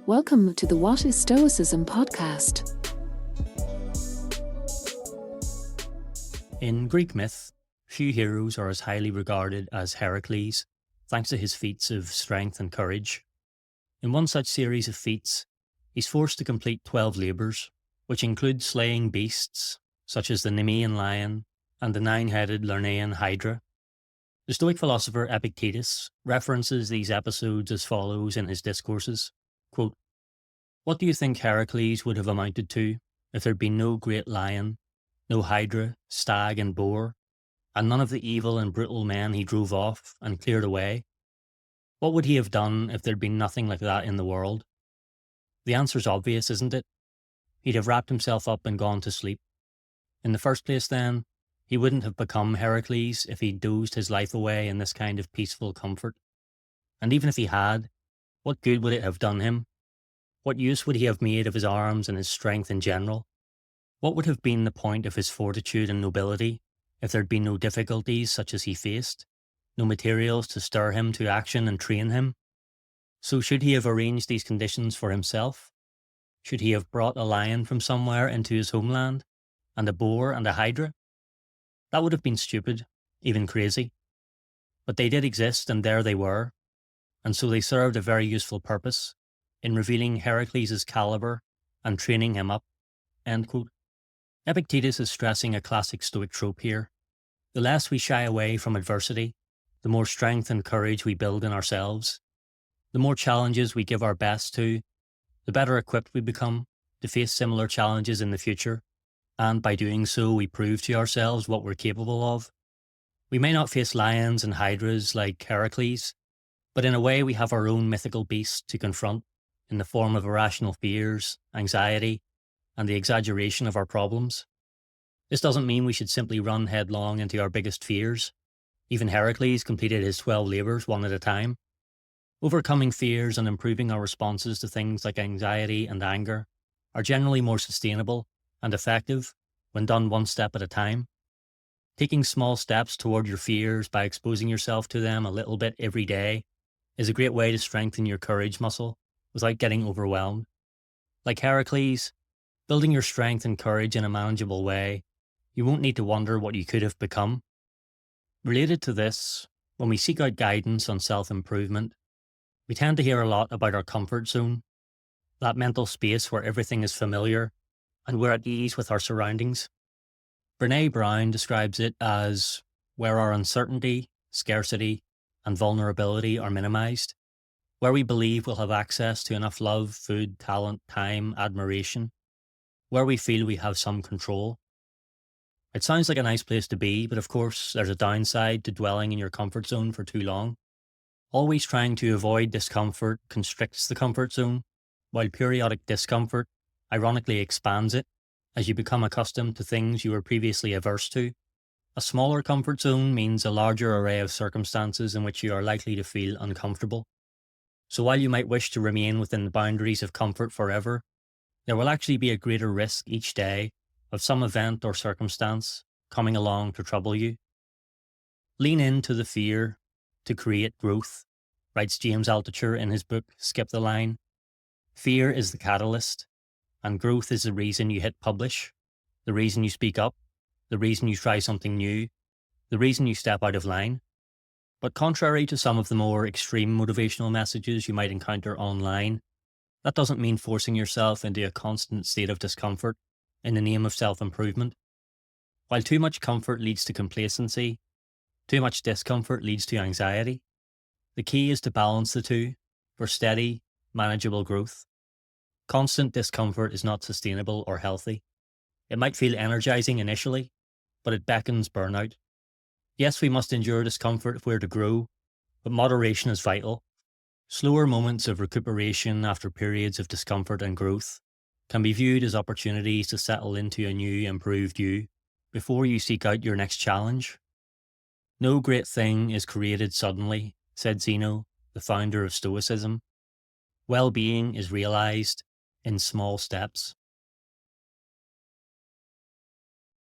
Welcome to the What is Stoicism podcast. In Greek myth, few heroes are as highly regarded as Heracles, thanks to his feats of strength and courage. In one such series of feats, he's forced to complete 12 labours, which include slaying beasts, such as the Nemean lion and the 9-headed Lernaean hydra. The Stoic philosopher Epictetus references these episodes as follows in his discourses, quote, "What do you think Heracles would have amounted to if there'd been no great lion, no hydra, stag and boar, and none of the evil and brutal men he drove off and cleared away? What would he have done if there'd been nothing like that in the world? The answer's obvious, isn't it? He'd have wrapped himself up and gone to sleep. In the first place then, he wouldn't have become Heracles if he'd dozed his life away in this kind of peaceful comfort. And even if he had, what good would it have done him? What use would he have made of his arms and his strength in general? What would have been the point of his fortitude and nobility if there'd been no difficulties such as he faced, no materials to stir him to action and train him? So should he have arranged these conditions for himself? Should he have brought a lion from somewhere into his homeland, and a boar and a hydra? That would have been stupid, even crazy. But they did exist, and there they were, and so they served a very useful purpose in revealing Heracles' caliber and training him up." End quote. Epictetus is stressing a classic Stoic trope here. The less we shy away from adversity, the more strength and courage we build in ourselves. The more challenges we give our best to, the better equipped we become to face similar challenges in the future, and by doing so we prove to ourselves what we're capable of. We may not face lions and hydras like Heracles, but in a way we have our own mythical beast to confront in the form of irrational fears, anxiety, and the exaggeration of our problems. This doesn't mean we should simply run headlong into our biggest fears. Even Heracles completed his 12 labours one at a time. Overcoming fears and improving our responses to things like anxiety and anger are generally more sustainable and effective when done one step at a time. Taking small steps toward your fears by exposing yourself to them a little bit every day is a great way to strengthen your courage muscle without getting overwhelmed. Like Heracles, building your strength and courage in a manageable way, you won't need to wonder what you could have become. Related to this, when we seek out guidance on self-improvement, we tend to hear a lot about our comfort zone, that mental space where everything is familiar and we're at ease with our surroundings. Brené Brown describes it as where our uncertainty, scarcity, and vulnerability are minimized, where we believe we'll have access to enough love, food, talent, time, admiration, where we feel we have some control. It sounds like a nice place to be, but of course there's a downside to dwelling in your comfort zone for too long. Always trying to avoid discomfort constricts the comfort zone, while periodic discomfort ironically expands it as you become accustomed to things you were previously averse to. A smaller comfort zone means a larger array of circumstances in which you are likely to feel uncomfortable. So while you might wish to remain within the boundaries of comfort forever, there will actually be a greater risk each day of some event or circumstance coming along to trouble you. Lean into the fear to create growth, writes James Altucher in his book Skip the Line. Fear is the catalyst, and growth is the reason you hit publish, the reason you speak up, the reason you try something new, the reason you step out of line. But contrary to some of the more extreme motivational messages you might encounter online, that doesn't mean forcing yourself into a constant state of discomfort in the name of self-improvement. While too much comfort leads to complacency, too much discomfort leads to anxiety. The key is to balance the two for steady, manageable growth. Constant discomfort is not sustainable or healthy. It might feel energizing initially, but it beckons burnout. Yes, we must endure discomfort if we're to grow, but moderation is vital. Slower moments of recuperation after periods of discomfort and growth can be viewed as opportunities to settle into a new, improved you before you seek out your next challenge. No great thing is created suddenly, said Zeno, the founder of Stoicism. Well-being is realized in small steps.